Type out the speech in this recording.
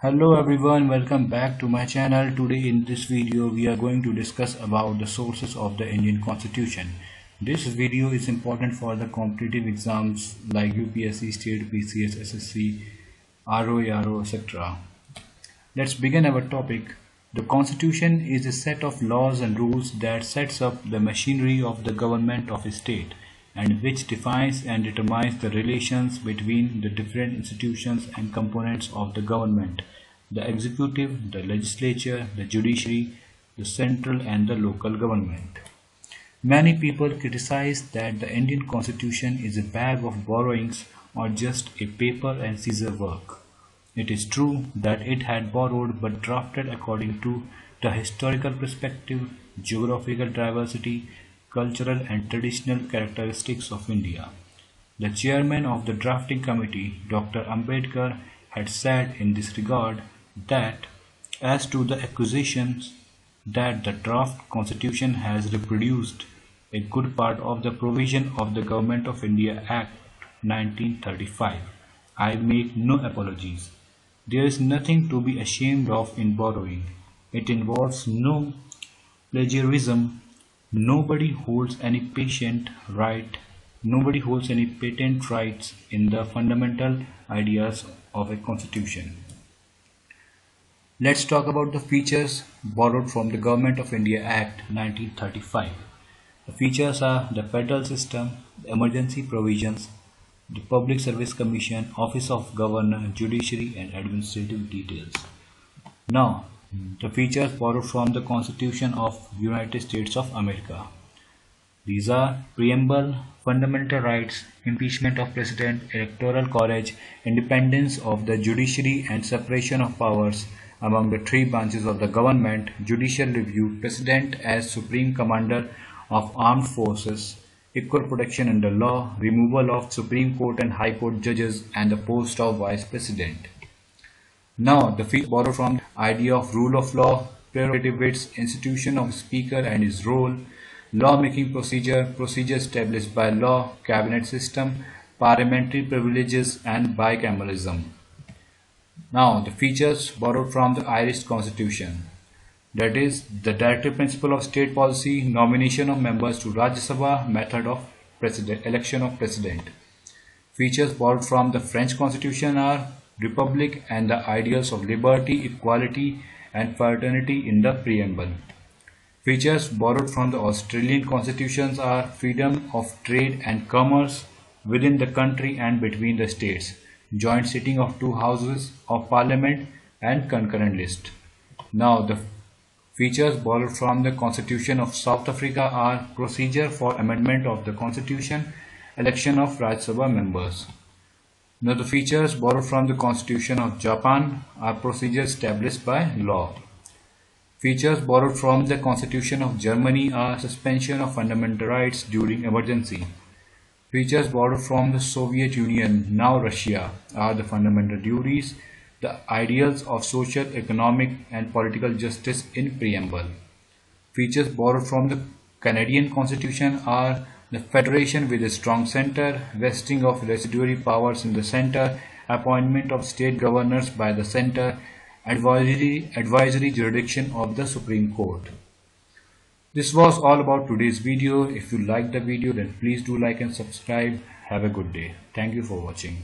Hello everyone, welcome back to my channel. Today in this video we are going to discuss about the sources of the Indian Constitution. This video is important for the competitive exams like UPSC, State, PCS, SSC, RO, etc. Let's begin our topic. The Constitution is a set of laws and rules that sets up the machinery of the government of a state and which defines and determines the relations between the different institutions and components of the government, the executive, the legislature, the judiciary, the central and the local government. Many people criticize that the Indian Constitution is a bag of borrowings or just a paper and scissor work. It is true that it had borrowed but drafted according to the historical perspective, geographical diversity, cultural and traditional characteristics of India. The chairman of the drafting committee, Dr. Ambedkar, had said in this regard that as to the accusations that the draft constitution has reproduced a good part of the provision of the Government of India Act 1935, I make no apologies. There is nothing to be ashamed of in borrowing. It involves no plagiarism. Nobody holds any patent rights in the fundamental ideas of a constitution. Let's talk about the features borrowed from the Government of India Act 1935. The features are the federal system, the emergency provisions, the Public Service Commission, Office of Governor, Judiciary and administrative details. Now, the features borrowed from the Constitution of United States of America. These are Preamble, Fundamental Rights, Impeachment of President, Electoral College, Independence of the Judiciary and Separation of Powers among the three branches of the government, Judicial Review, President as Supreme Commander of Armed Forces, Equal Protection under Law, Removal of Supreme Court and High Court judges and the post of Vice President. Now, the features borrowed from the idea of rule of law, prerogatives, institution of speaker and his role, lawmaking procedure, procedure established by law, cabinet system, parliamentary privileges and bicameralism. Now, the features borrowed from the Irish Constitution. That is, the directive principle of state policy, nomination of members to Rajya Sabha, method of election of president. Features borrowed from the French Constitution are Republic and the ideals of liberty, equality and fraternity in the preamble. Features borrowed from the Australian constitutions are freedom of trade and commerce within the country and between the states, joint sitting of two houses of parliament and concurrent list. Now, the features borrowed from the Constitution of South Africa are procedure for amendment of the constitution, election of Rajya Sabha members. Now, the features borrowed from the Constitution of Japan are procedures established by law. Features borrowed from the Constitution of Germany are suspension of fundamental rights during emergency. Features borrowed from the Soviet Union, now Russia, are the fundamental duties, the ideals of social, economic and political justice in preamble. Features borrowed from the Canadian Constitution are the federation with a strong center, vesting of residuary powers in the center, appointment of state governors by the center, advisory jurisdiction of the Supreme Court. This was all about today's video. If you liked the video, then please do like and subscribe. Have a good day. Thank you for watching.